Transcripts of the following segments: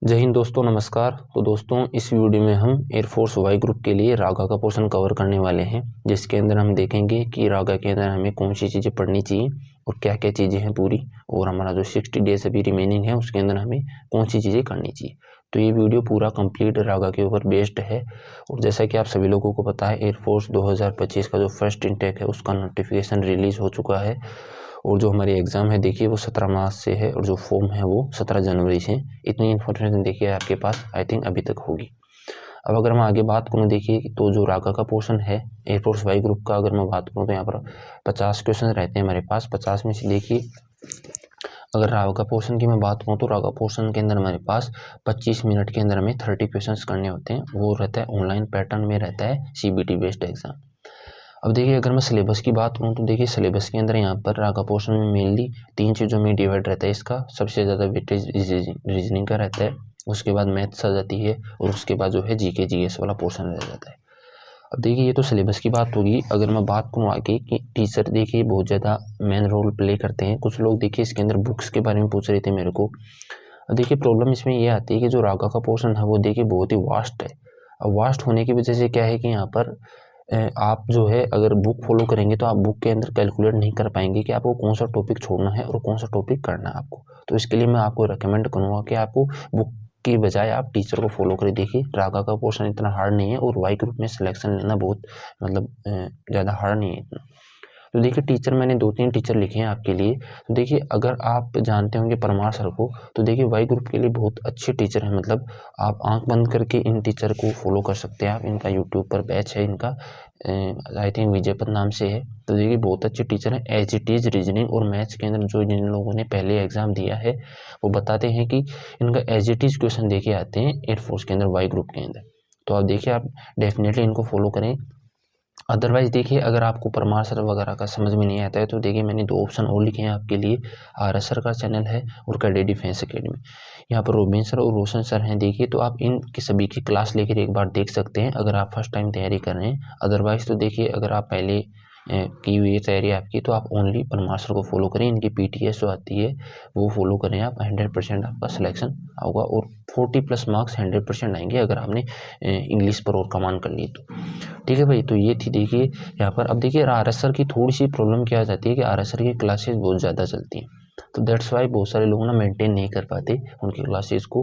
जय हिंद दोस्तों, नमस्कार। तो दोस्तों, इस वीडियो में हम एयरफोर्स वाई ग्रुप के लिए रागा का पोर्शन कवर करने वाले हैं, जिसके अंदर हम देखेंगे कि रागा के अंदर हमें कौन सी चीज़ें पढ़नी चाहिए और क्या क्या चीज़ें हैं पूरी, और हमारा जो 60 डेज अभी रिमेनिंग है उसके अंदर हमें कौन सी चीज़ें करनी चाहिए। तो ये वीडियो पूरा कंप्लीट रागा के ऊपर बेस्ड है। और जैसा कि आप सभी लोगों को पता है, एयरफोर्स 2025 का जो फर्स्ट इंटेक है उसका नोटिफिकेशन रिलीज़ हो चुका है। और जो हमारी एग्ज़ाम है देखिए वो 17 मार्च से है और जो फॉर्म है वो 17 जनवरी से। इतनी इन्फॉर्मेशन देखिए आपके पास आई थिंक अभी तक होगी। अब अगर मैं आगे बात करूँ देखिए, तो जो रागा का पोर्शन है एयरफोर्स वाई ग्रुप का, अगर मैं बात करूँ तो यहाँ पर 50 क्वेश्चन रहते हैं हमारे पास। 50 में से देखिए, अगर रागा पोर्शन की मैं बात करूँ तो रागा पोर्शन के अंदर हमारे पास 25 मिनट के अंदर हमें 30 क्वेश्चन करने होते हैं। वो रहता है ऑनलाइन पैटर्न में, रहता है CBT बेस्ड एग्जाम। अब देखिए, अगर मैं सिलेबस की बात करूँ तो देखिए सिलेबस के अंदर यहाँ पर रागा पोर्शन में मेनली 3 चीज़ों में डिवाइड रहता है। इसका सबसे ज़्यादा वेटेज रीजनिंग का रहता है, उसके बाद मैथ्स आ जाती है, और उसके बाद जो है GK GS वाला पोर्शन रह जाता है। अब देखिए, ये तो सिलेबस की बात होगी। अगर मैं बात करूँ आगे कि टीचर देखिए बहुत ज़्यादा मेन रोल प्ले करते हैं। कुछ लोग देखिए इसके अंदर बुक्स के बारे में पूछ रहे थे मेरे को। अब देखिए प्रॉब्लम इसमें ये आती है कि जो रागा का पोर्शन है वो देखिए बहुत ही वास्ट है। अब वास्ट होने की वजह से क्या है कि यहाँ पर आप जो है अगर बुक फॉलो करेंगे तो आप बुक के अंदर कैलकुलेट नहीं कर पाएंगे कि आपको कौन सा टॉपिक छोड़ना है और कौन सा टॉपिक करना है आपको। तो इसके लिए मैं आपको रेकमेंड करूँगा कि आपको बुक की बजाय आप टीचर को फॉलो करें। देखिए रागा का पोर्शन इतना हार्ड नहीं है, और वाई ग्रुप में सिलेक्शन लेना बहुत मतलब ज़्यादा हार्ड नहीं है इतना। तो देखिए टीचर मैंने 2-3 टीचर लिखे हैं आपके लिए। तो देखिए अगर आप जानते होंगे परमार सर को, तो देखिए वाई ग्रुप के लिए बहुत अच्छे टीचर हैं। मतलब आप आंख बंद करके इन टीचर को फॉलो कर सकते हैं। आप इनका यूट्यूब पर बैच है इनका, आई थिंक विजयपत नाम से है। तो देखिए बहुत अच्छे टीचर हैं। एज इट इज़ रीजनिंग और मैथ्स के अंदर जो जिन लोगों ने पहले एग्जाम दिया है वो बताते हैं कि इनका एज इट इज़ क्वेश्चन देखे आते हैं एयरफोर्स के अंदर वाई ग्रुप के अंदर। तो आप देखिए, आप डेफिनेटली इनको फॉलो करें। अदरवाइज़ देखिए, अगर आपको परमार सर वगैरह का समझ में नहीं आता है तो देखिए मैंने 2 ऑप्शन और लिखे हैं आपके लिए। RS सर का चैनल है और कैडेट डिफेंस अकेडमी। यहाँ पर रोबिन सर और रोशन सर हैं देखिए, तो आप इन की सभी की क्लास लेकर एक बार देख सकते हैं अगर आप फर्स्ट टाइम तैयारी कर रहे हैं। अदरवाइज़ तो देखिए, अगर आप पहले की हुई है तैयारी आपकी, तो आप ओनली परमार सर को फॉलो करें। इनकी PTS जो आती है वो फॉलो करें आप। 100% आपका सिलेक्शन होगा और 40+ मार्क्स 100% आएंगे अगर आपने इंग्लिश पर और कमांड कर ली तो। ठीक है भाई, तो ये थी देखिए यहाँ पर। अब देखिए RS सर की थोड़ी सी प्रॉब्लम क्या आ जाती है कि RS सर की क्लासेस बहुत ज़्यादा चलती हैं, तो दैट्स वाई बहुत सारे लोग ना मेंटेन नहीं कर पाते उनकी क्लासेस को।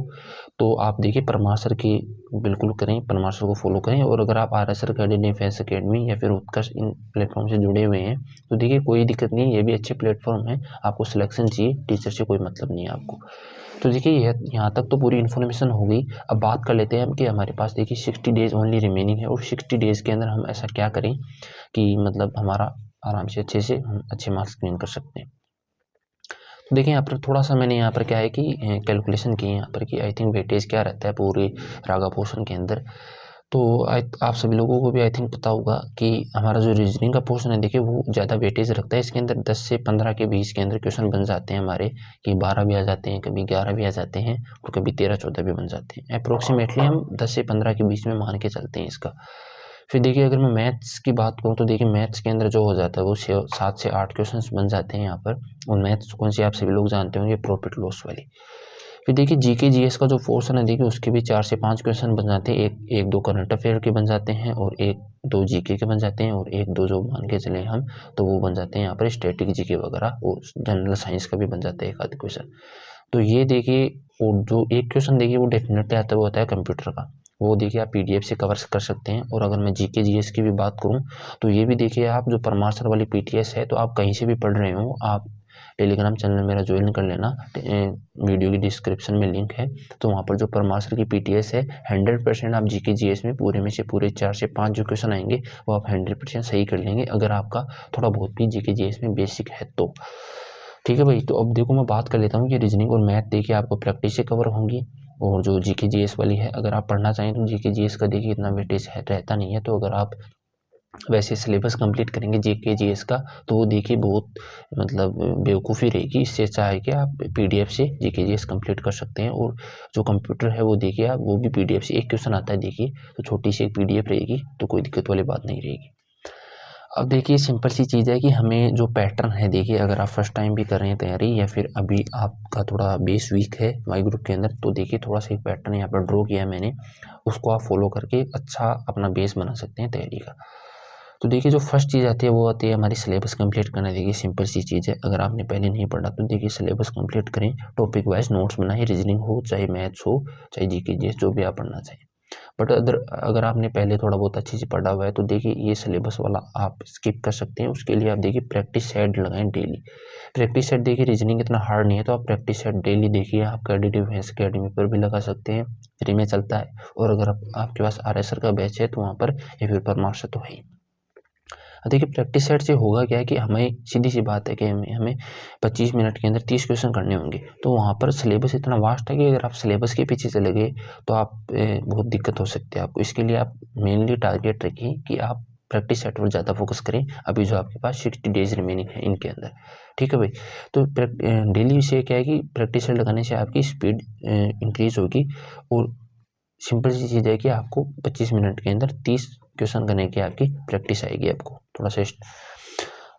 तो आप देखिए परमार सर की बिल्कुल करें, परमार सर को फॉलो करें। और अगर आप RS sir cadet defence academy या फिर उत्कर्ष इन प्लेटफॉर्म से जुड़े हुए हैं तो देखिए कोई दिक्कत नहीं, ये भी अच्छे प्लेटफॉर्म है। आपको सिलेक्शन चाहिए, टीचर से कोई मतलब नहीं है आपको। तो देखिए यहाँ तक तो पूरी इन्फॉर्मेशन हो गई। अब बात कर लेते हैं हम कि हमारे पास देखिए 60 डेज ओनली रिमेनिंग है, और 60 डेज़ के अंदर हम ऐसा क्या करें कि मतलब हमारा आराम से अच्छे हम अच्छे मार्क्स गेन कर सकते हैं। तो देखिए यहाँ पर थोड़ा सा मैंने यहाँ पर क्या है कि कैलकुलेशन की है यहाँ पर कि आई थिंक वेटेज क्या रहता है पूरे रागा पोर्शन के अंदर। तो आप सभी लोगों को भी आई थिंक पता होगा कि हमारा जो रीजनिंग का पोर्शन है देखिए वो ज़्यादा वेटेज रखता है। इसके अंदर 10 से 15 के बीच के अंदर क्वेश्चन बन जाते हैं हमारे, कि 12 भी आ जाते हैं, कभी 11 भी आ जाते हैं, और कभी 13-14 भी बन जाते हैं। अप्रोक्सीमेटली हम 10 से 15 के बीच में मान के चलते हैं इसका। फिर देखिए अगर मैं मैथ्स की बात करूँ तो देखिए मैथ्स के अंदर जो हो जाता है वो 7 से 8 क्वेश्चन बन जाते हैं यहाँ पर। और मैथ्स कौन सी आप सभी लोग जानते होंगे, प्रॉफिट लॉस वाली। फिर देखिए GK GS का जो पोर्शन है देखिए उसके भी 4 से 5 क्वेश्चन बन जाते हैं। एक दो करंट अफेयर के बन जाते हैं, और 1-2 GK के बन जाते हैं, और 1-2 जो मान के चले हम तो वो बन जाते हैं यहाँ पर स्टैटिक GK वगैरह, और जनरल साइंस का भी बन जाता है एक आध क्वेश्चन। तो ये देखिए, और जो एक क्वेश्चन देखिए वो डेफिनेटली आता है, वो होता है कंप्यूटर का। वो देखिए आप PDF से कवर कर सकते हैं। और अगर मैं GK GS की भी बात करूँ तो ये भी देखिए, आप जो परमार सर वाली PTS है, तो आप कहीं से भी पढ़ रहे हो, आप टेलीग्राम चैनल मेरा ज्वाइन कर लेना। वीडियो की डिस्क्रिप्शन में लिंक है, तो वहाँ पर जो परमार सर की PTS है 100% आप GK GS में पूरे में से पूरे 4 से 5 जो क्वेश्चन आएंगे वो आप 100% सही कर लेंगे, अगर आपका थोड़ा बहुत भी GK GS में बेसिक है तो। ठीक है भाई, तो अब देखो मैं बात कर लेता हूँ कि रीजनिंग और मैथ देखिए आपको प्रैक्टिस से कवर होंगी। और जो GK GS वाली है, अगर आप पढ़ना चाहें तो GK GS का देखिए इतना वेटेज है रहता नहीं है। तो अगर आप वैसे सिलेबस कंप्लीट करेंगे GK GS का, तो वो देखिए बहुत मतलब बेवकूफ़ी रहेगी। इससे अच्छा है कि आप PDF से GK GS कंप्लीट कर सकते हैं। और जो कंप्यूटर है वो देखिए आप, वो भी PDF से एक क्वेश्चन आता है देखिए, तो छोटी सी एक PDF रहेगी, तो कोई दिक्कत वाली बात नहीं रहेगी। अब देखिए सिंपल सी चीज़ है कि हमें जो पैटर्न है, देखिए अगर आप फर्स्ट टाइम भी कर रहे हैं तैयारी या फिर अभी आपका थोड़ा बेस वीक है वाई ग्रुप के अंदर, तो देखिए थोड़ा सा एक पैटर्न यहाँ पर ड्रॉ किया है मैंने, उसको आप फॉलो करके अच्छा अपना बेस बना सकते हैं तैयारी का। तो देखिए जो फर्स्ट चीज़ आती है वो आती है हमारी सिलेबस कंप्लीट करना। देखिए सिंपल सी चीज़ है, अगर आपने पहले नहीं पढ़ा तो देखिए सिलेबस कंप्लीट करें, टॉपिक वाइज नोट्स बनाए, रीजनिंग हो चाहे मैथ्स हो चाहे जीके जीएस जो भी आप पढ़ना चाहें। बट अगर आपने पहले थोड़ा बहुत अच्छे से पढ़ा हुआ है तो देखिए ये सिलेबस वाला आप स्किप कर सकते हैं। उसके लिए आप देखिए प्रैक्टिस सेट लगाएं डेली। प्रैक्टिस सेट देखिए रीजनिंग इतना हार्ड नहीं है, तो आप प्रैक्टिस सेट डेली देखिए। आप क्रेडिट डिफेंस अकेडमी पर भी लगा सकते हैं, फ्री में चलता है। और अगर आपके पास RSR का बैच है तो वहाँ पर या फिर परमार्श तो है ही। देखिए प्रैक्टिस सेट से होगा क्या है कि हमें सीधी सी बात है कि हमें 25 मिनट के अंदर 30 क्वेश्चन करने होंगे। तो वहाँ पर सिलेबस इतना वास्ट है कि अगर आप सिलेबस के पीछे चले गए तो आप बहुत दिक्कत हो सकती है आपको। इसके लिए आप मेनली टारगेट रखिए कि आप प्रैक्टिस सेट पर ज़्यादा फोकस करें, अभी जो आपके पास 60 डेज रिमेनिंग है इनके अंदर। ठीक है भाई, तो डेली से क्या है कि प्रैक्टिस सेट लगाने से आपकी स्पीड इंक्रीज होगी और सिंपल सी चीज़ है कि आपको 25 मिनट के अंदर 30 क्वेश्चन करने की आपकी प्रैक्टिस आएगी आपको थोड़ा सा।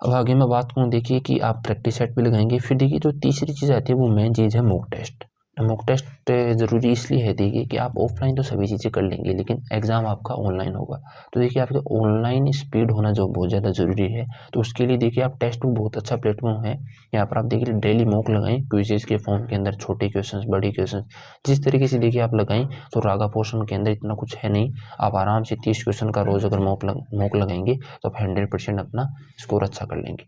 अब आगे मैं बात करूँ देखिए कि आप प्रैक्टिस सेट पे लगाएंगे, फिर देखिए जो तीसरी चीज़ आती है वो मेन चीज़ है मॉक टेस्ट। मॉक टेस्ट ज़रूरी इसलिए है देखिए कि आप ऑफलाइन तो सभी चीज़ें कर लेंगे लेकिन एग्ज़ाम आपका ऑनलाइन होगा। तो देखिए आपके ऑनलाइन स्पीड होना जो बहुत ज़्यादा ज़रूरी है। तो उसके लिए देखिए आप टेस्ट बुक बहुत अच्छा प्लेटफॉर्म है, यहाँ पर आप देखिए डेली मॉक लगाएं क्विजेज के फॉर्म के अंदर, छोटे क्वेश्चन बड़े क्वेश्चन जिस तरीके से देखिए आप लगाएं। तो रागा पोर्शन के अंदर इतना कुछ है नहीं, आप आराम से 30 क्वेश्चन का रोज़ अगर मॉक लगाएंगे तो आप 100% अपना स्कोर अच्छा कर लेंगे।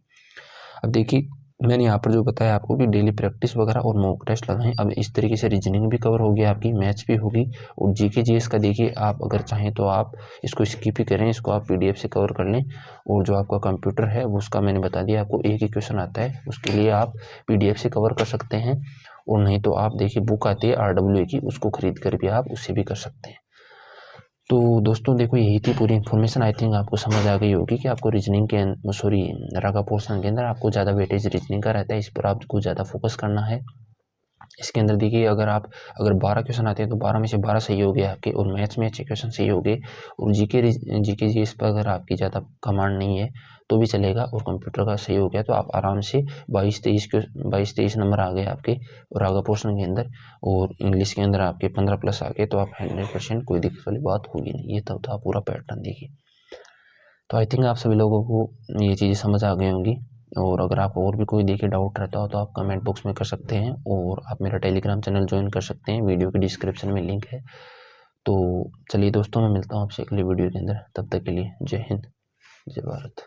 अब देखिए मैंने यहाँ पर जो बताया आपको कि डेली प्रैक्टिस वगैरह और मॉक टेस्ट लगाएं। अब इस तरीके से रीजनिंग भी कवर होगी आपकी, मैथ्स भी होगी और जीके जीएस का देखिए आप अगर चाहें तो आप इसको स्किप ही करें, इसको आप PDF से कवर कर लें। और जो आपका कंप्यूटर है उसका मैंने बता दिया आपको, एक ही क्वेश्चन आता है, उसके लिए आप PDF से कवर कर सकते हैं। और नहीं तो आप देखिए बुक आती है RWA की, उसको खरीद कर भी आप उससे भी कर सकते हैं। तो दोस्तों देखो यही थी पूरी इन्फॉर्मेशन। आई थिंक आपको समझ आ गई होगी कि आपको रीजनिंग के सॉरी रागा पोर्शन के अंदर आपको ज़्यादा वेटेज रीजनिंग का रहता है, इस पर आपको ज़्यादा फोकस करना है। इसके अंदर देखिए अगर 12 क्वेश्चन आते हैं तो 12 में से 12 सही हो गए आपके, और मैथ्स में अच्छे क्वेश्चन सही हो गए, और जीके जीएस पर अगर आपकी ज़्यादा कमांड नहीं है तो भी चलेगा, और कंप्यूटर का सही हो गया तो आप आराम से 22-23 नंबर आ गए आपके रागा पोर्शन के अंदर, और इंग्लिश के अंदर आपके 15+ आ गए, तो आप 100% कोई दिक्कत वाली बात होगी नहीं। ये तब था पूरा पैटर्न देखिए। तो आई थिंक आप सभी लोगों को ये चीज़ें समझ आ गई होंगी। और अगर आप और भी कोई देखिए डाउट रहता हो तो आप कमेंट बॉक्स में कर सकते हैं, और आप मेरा टेलीग्राम चैनल ज्वाइन कर सकते हैं, वीडियो के डिस्क्रिप्शन में लिंक है। तो चलिए दोस्तों, मैं मिलता हूँ आपसे अगली वीडियो के अंदर, तब तक के लिए जय हिंद जय भारत।